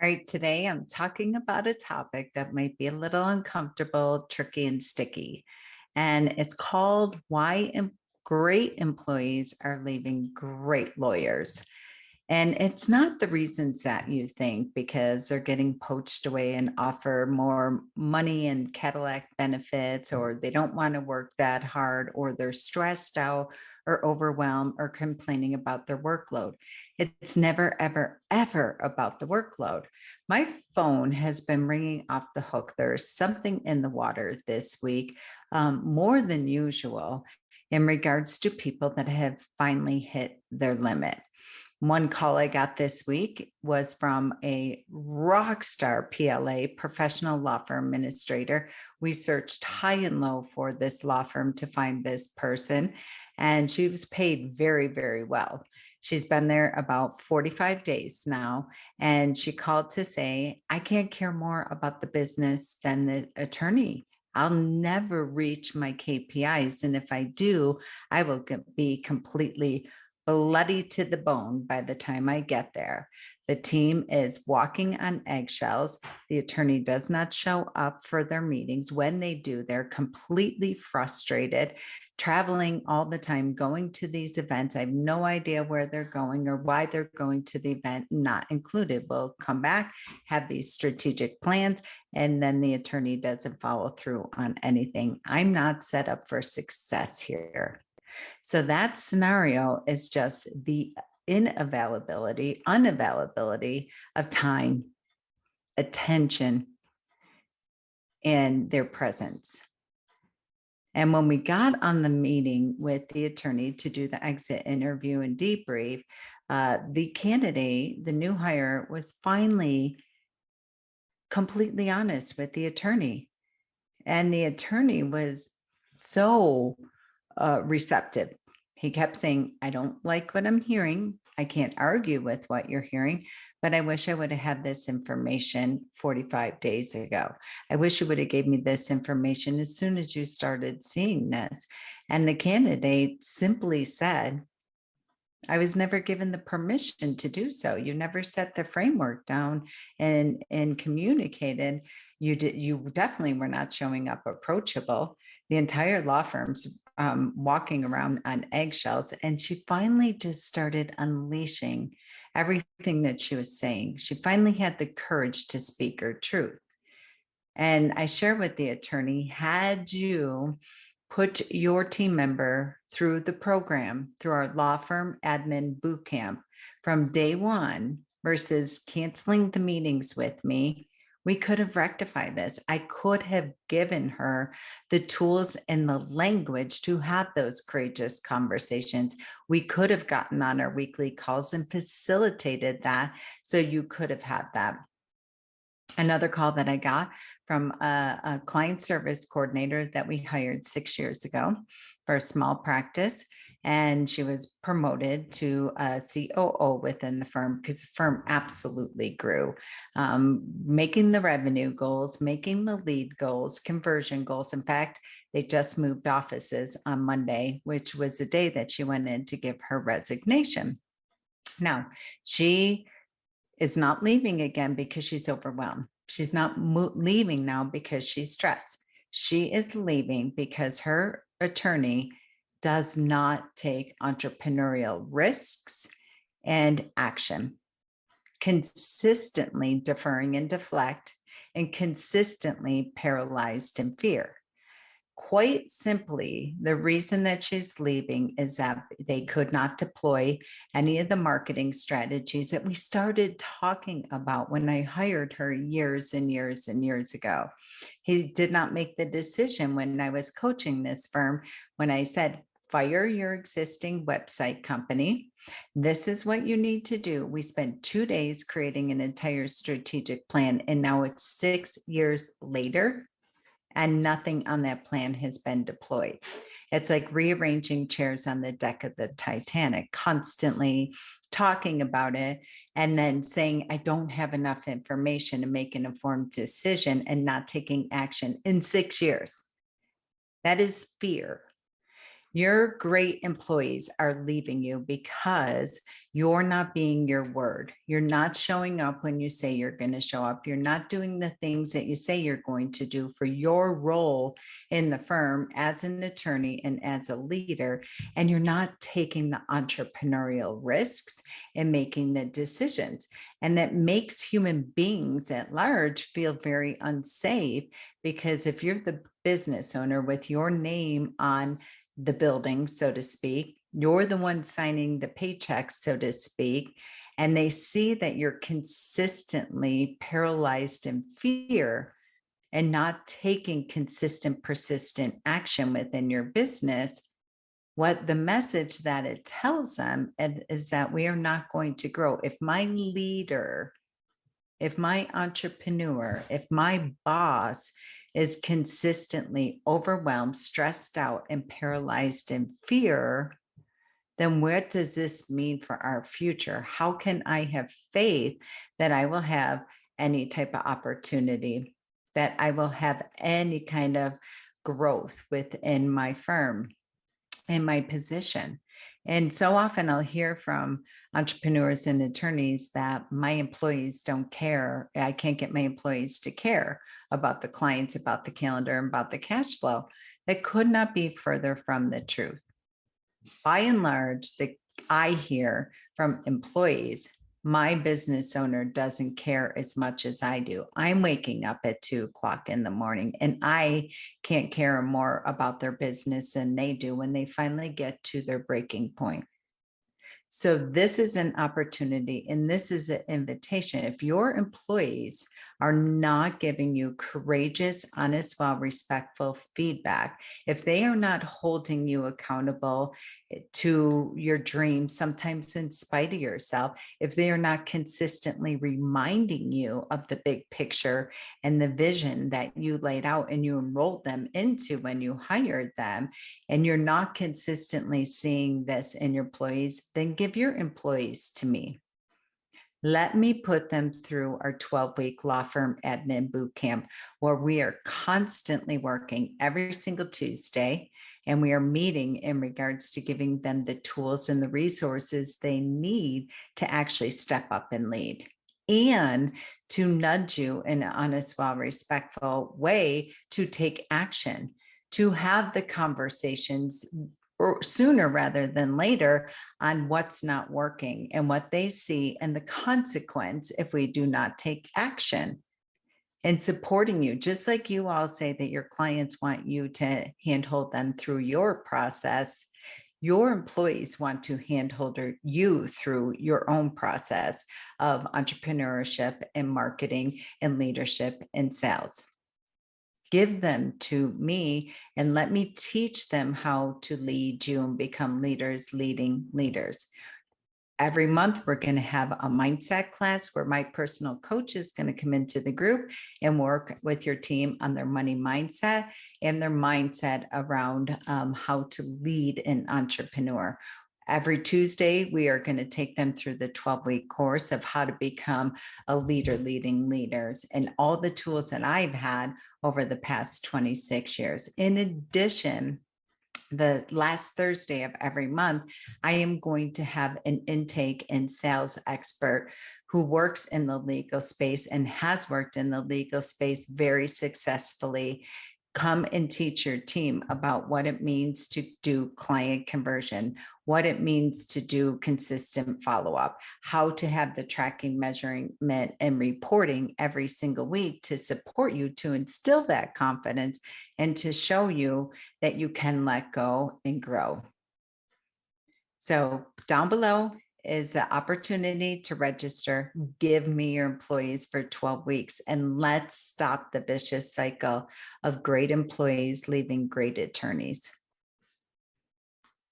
All right, today I'm talking about a topic that might be a little uncomfortable, tricky, and sticky. And it's called Why Great Employees Are Leaving Great Lawyers. And it's not the reasons that you think because they're getting poached away and offer more money and Cadillac benefits, or they don't want to work that hard, or they're stressed out or overwhelmed or complaining about their workload. It's never, ever, ever about the workload. My phone has been ringing off the hook. There's something in the water this week, more than usual, in regards to people that have finally hit their limit. One call I got this week was from a rockstar PLA, professional law firm administrator. We searched high and low for this law firm to find this person, and she was paid very, very well. She's been there about 45 days now, and she called to say, I can't care more about the business than the attorney. I'll never reach my KPIs. And if I do, I will be completely bloody to the bone by the time I get there. The team is walking on eggshells. The attorney does not show up for their meetings. When they do, they're completely frustrated, traveling all the time, going to these events. I have no idea where they're going or why they're going to the event, not included. We'll come back, have these strategic plans, and then the attorney doesn't follow through on anything. I'm not set up for success here. So that scenario is just the unavailability of time, attention, and their presence. And when we got on the meeting with the attorney to do the exit interview and debrief, the candidate, the new hire, was finally completely honest with the attorney. And the attorney was so receptive. He kept saying, I don't like what I'm hearing. I can't argue with what you're hearing, but I wish I would have had this information 45 days ago. I wish you would have gave me this information as soon as you started seeing this. And the candidate simply said, I was never given the permission to do so. You never set the framework down and communicated. You definitely were not showing up approachable. The entire law firm's walking around on eggshells. And she finally just started unleashing everything that she was saying. She finally had the courage to speak her truth. And I share with the attorney, had you put your team member through the program, through our law firm admin boot camp from day one versus canceling the meetings with me, we could have rectified this. I could have given her the tools and the language to have those courageous conversations. We could have gotten on our weekly calls and facilitated that so you could have had that. Another call that I got from a client service coordinator that we hired 6 years ago for a small practice. And she was promoted to a COO within the firm because the firm absolutely grew, making the revenue goals, making the lead goals, conversion goals. In fact, they just moved offices on Monday, which was the day that she went in to give her resignation. Now, she is not leaving again because she's overwhelmed. She's not leaving now because she's stressed. She is leaving because her attorney does not take entrepreneurial risks and action, consistently deferring and deflect, and consistently paralyzed in fear. Quite simply, the reason that she's leaving is that they could not deploy any of the marketing strategies that we started talking about when I hired her years and years and years ago. He did not make the decision when I was coaching this firm, when I said, fire your existing website company. This is what you need to do. We spent 2 days creating an entire strategic plan, and now it's 6 years later and nothing on that plan has been deployed. It's like rearranging chairs on the deck of the Titanic, constantly talking about it and then saying, I don't have enough information to make an informed decision and not taking action in 6 years. That is fear. Your great employees are leaving you because you're not being your word. You're not showing up when you say you're going to show up. You're not doing the things that you say you're going to do for your role in the firm as an attorney and as a leader. And you're not taking the entrepreneurial risks and making the decisions. And that makes human beings at large feel very unsafe, because if you're the business owner with your name on the building, so to speak, you're the one signing the paychecks, so to speak, and they see that you're consistently paralyzed in fear and not taking consistent, persistent action within your business, what the message that it tells them is that we are not going to grow. If my leader, if my entrepreneur, if my boss is consistently overwhelmed, stressed out, and paralyzed in fear, then what does this mean for our future? How can I have faith that I will have any type of opportunity, that I will have any kind of growth within my firm, in my position? And so often I'll hear from entrepreneurs and attorneys that my employees don't care. I can't get my employees to care about the clients, about the calendar, and about the cash flow. That could not be further from the truth. By and large, I hear from employees, my business owner doesn't care as much as I do. I'm waking up at 2:00 in the morning, and I can't care more about their business than they do when they finally get to their breaking point. So this is an opportunity, and this is an invitation. If your employees are not giving you courageous, honest, well, respectful feedback, if they are not holding you accountable to your dreams, sometimes in spite of yourself, if they are not consistently reminding you of the big picture and the vision that you laid out and you enrolled them into when you hired them, and you're not consistently seeing this in your employees, then give your employees to me. Let me put them through our 12-week law firm admin boot camp, where we are constantly working every single Tuesday, and we are meeting in regards to giving them the tools and the resources they need to actually step up and lead, and to nudge you in an honest, well, respectful way to take action, to have the conversations or sooner rather than later on what's not working and what they see and the consequence if we do not take action, and supporting you, just like you all say that your clients want you to handhold them through your process. Your employees want to handhold you through your own process of entrepreneurship and marketing and leadership and sales. Give them to me and let me teach them how to lead you and become leaders leading leaders. Every month, we're going to have a mindset class where my personal coach is going to come into the group and work with your team on their money mindset and their mindset around how to lead an entrepreneur. Every Tuesday, we are going to take them through the 12-week course of how to become a leader leading leaders and all the tools that I've had over the past 26 years. In addition, the last Thursday of every month, I am going to have an intake and sales expert who works in the legal space and has worked in the legal space very successfully come and teach your team about what it means to do client conversion, what it means to do consistent follow-up, how to have the tracking, measurement, and reporting every single week to support you, to instill that confidence and to show you that you can let go and grow. So down below is the opportunity to register. Give me your employees for 12 weeks and let's stop the vicious cycle of great employees leaving great attorneys.